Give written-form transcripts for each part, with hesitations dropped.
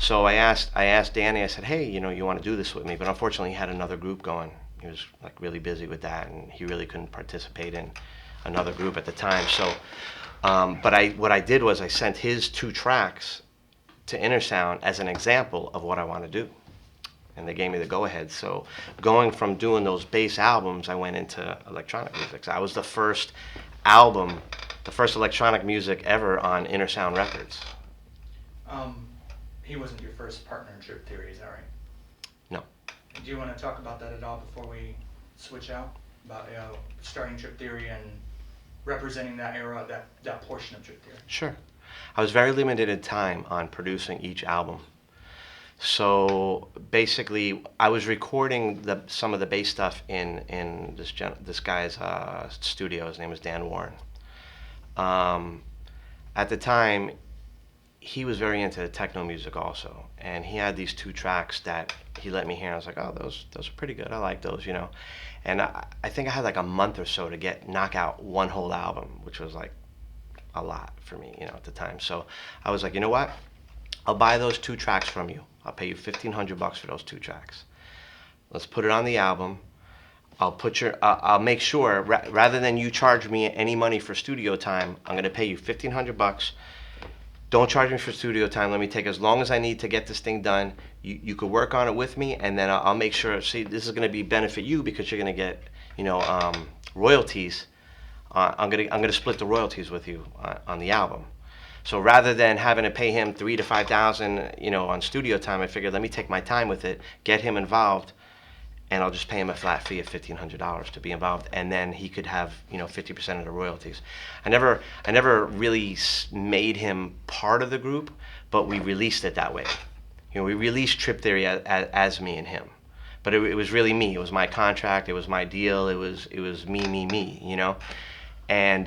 So I asked Danny. I said, hey, you want to do this with me? But unfortunately, he had another group going. He was like really busy with that, and he really couldn't participate in another group at the time. So, but what I did was I sent his 2 tracks to Intersound as an example of what I want to do, and they gave me the go-ahead. So, going from doing those bass albums, I went into electronic music. So I was the first album, the first electronic music ever on Intersound Records. Um, he wasn't your first partner in Trip Theory, is that right? No. Do you want to talk about that at all before we switch out? About starting Trip Theory and representing that era, that portion of Trip Theory? Sure. I was very limited in time on producing each album. So basically, I was recording some of the bass stuff in this guy's studio. His name was Dan Warren. At the time, he was very into techno music also, and he had these 2 tracks that he let me hear. I was like, oh, those are pretty good. I like those, And I think I had like a month or so to knock out one whole album, which was like a lot for me, at the time. So I was like, you know what? I'll buy those 2 tracks from you. I'll pay you $1,500 for those 2 tracks. Let's put it on the album. I'll make sure, rather than you charge me any money for studio time, I'm gonna pay you $1,500. Don't charge me for studio time. Let me take as long as I need to get this thing done. You could work on it with me, and then I'll make sure. See, this is gonna benefit you because you're gonna get, royalties. I'm gonna split the royalties with you on the album. So rather than having to pay him 3,000 to 5,000, on studio time, I figured let me take my time with it, get him involved, and I'll just pay him a flat fee of $1,500 to be involved, and then he could have 50% of the royalties. I never really made him part of the group, but we released it that way. We released Trip Theory as me and him, but it was really me. It was my contract. It was my deal. It was me. And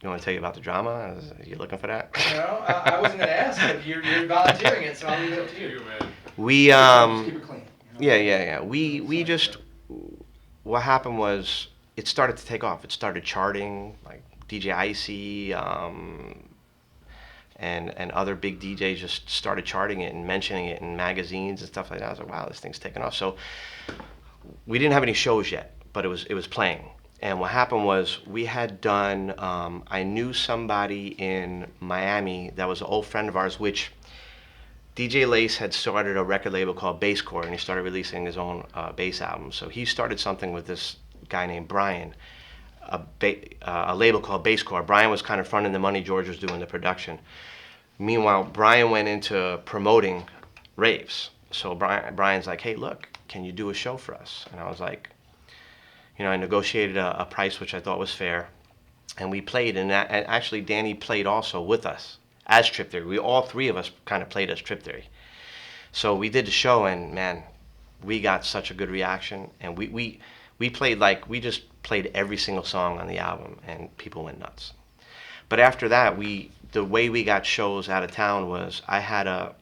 you want to tell you about the drama? Are you looking for that? No, I wasn't going to ask, but you're volunteering it, so I'll leave it up to you. We Just keep it clean. Yeah. We just, what happened was it started to take off. It started charting, like DJ Icy, and other big DJs just started charting it and mentioning it in magazines and stuff like that. I was like, wow, this thing's taking off. So we didn't have any shows yet, but it was playing. And what happened was we had done, I knew somebody in Miami that was an old friend of ours, which DJ Lace had started a record label called Basscore, and he started releasing his own bass albums. So he started something with this guy named Brian, a label called Basscore. Brian was kind of fronting the money, George was doing the production. Meanwhile, Brian went into promoting raves. So Brian's like, hey, look, can you do a show for us? And I was like, I negotiated a price which I thought was fair, and we played. And actually, Danny played also with us as Trip Theory. We all 3 of us kind of played as Trip Theory. So we did the show, and man, we got such a good reaction. And we played we just played every single song on the album, and people went nuts. But after that, the way we got shows out of town was I had a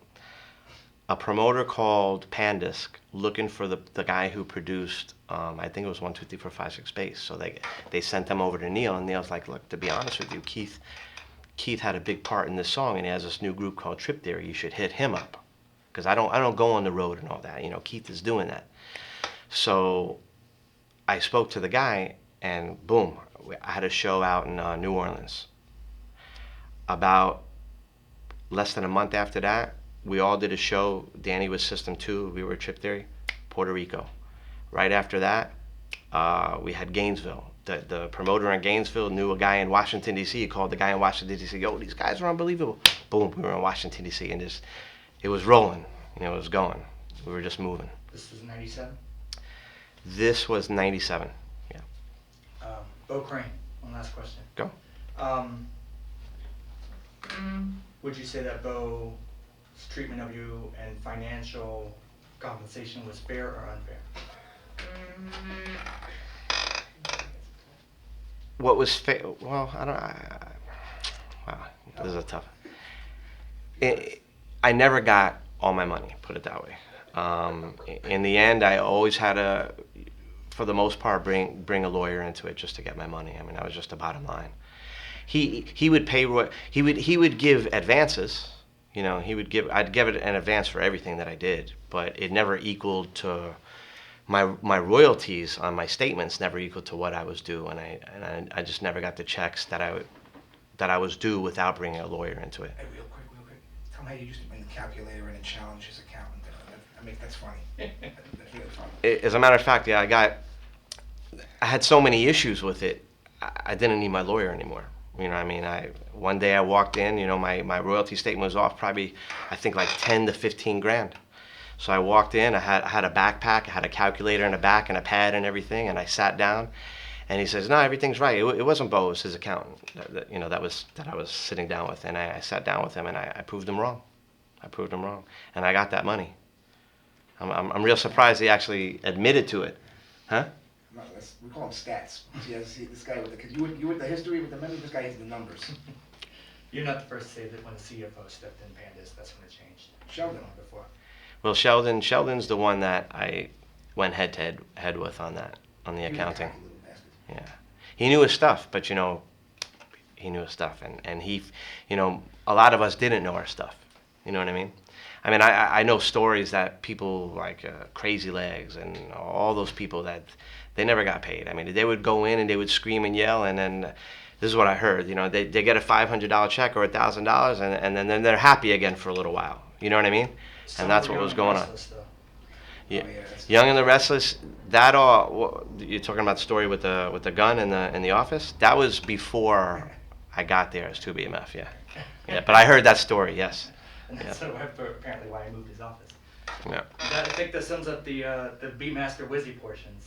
promoter called Pandisc looking for the guy who produced, I think it was 1, 2, 3, 4, 5, 6 bass. So they sent them over to Neil, and Neil's like, look, to be honest with you, Keith had a big part in this song, and he has this new group called Trip Theory. You should hit him up, because I don't go on the road and all that. Keith is doing that. So I spoke to the guy, and boom, I had a show out in New Orleans. About less than a month after that, we all did a show. Danny was System 2, we were Trip Theory, Puerto Rico. Right after that, we had Gainesville. The promoter in Gainesville knew a guy in Washington, D.C. He called the guy in Washington, D.C. Yo, these guys are unbelievable. Boom, we were in Washington, D.C. and it was rolling. It was going. We were just moving. This was 97? This was 97, yeah. Bo Crane, one last question. Go. Would you say that Bo's treatment of you and financial compensation was fair or unfair? What was fair? Well, I don't. Wow, this is a tough. I never got all my money. Put it that way. In the end, I always had to, for the most part, bring a lawyer into it just to get my money. I mean, that was just the bottom line. He would pay. He would give advances. You know, I'd give it an advance for everything that I did, but it never equaled to my royalties on my statements never equaled to what I was due, and I just never got the checks that I was due without bringing a lawyer into it. Hey, real quick. Tell him how you used to bring the calculator in and challenge his accountant. That's funny. That's really funny. As a matter of fact, yeah, I had so many issues with it, I didn't need my lawyer anymore. You know what I mean? One day I walked in, you know, my royalty statement was off probably, I think like 10 to 15 grand. So I walked in, I had a backpack, I had a calculator in the back and a pad and everything, and I sat down, and he says, no, everything's right. It wasn't Bo, it was his accountant, you know, that I was sitting down with, and I sat down with him, and I proved him wrong. I proved him wrong, and I got that money. I'm real surprised he actually admitted to it. Huh? No, we call him stats. See, this guy with you with the history, with the memory, this guy has the numbers. You're not the first to say that when the CFO stepped in Pandisc, that's when it changed. Sheldon. Before. Well, Sheldon's the one that I went head to head with on the He was a accounting. cocky little bastard. Yeah, he knew his stuff, but you know, he knew his stuff, and he, you know, a lot of us didn't know our stuff. You know what I mean? I mean, I know stories that people like Crazy Legs and all those people that they never got paid. I mean, they would go in and they would scream and yell, and then this is what I heard. You know, they get a $500 check or $1,000, and then they're happy again for a little while. You know what I mean? Some And that's were what young was and going on. restless, though. Yeah. Oh, yeah, that's- Young and the Restless. That all you're talking about the story with the gun in the office. That was before I got there as 2 BMF. Yeah, yeah. But I heard that story. Yes. And that's apparently why he moved his office. Yeah. I think that sums up the Beatmaster Wizzy portions.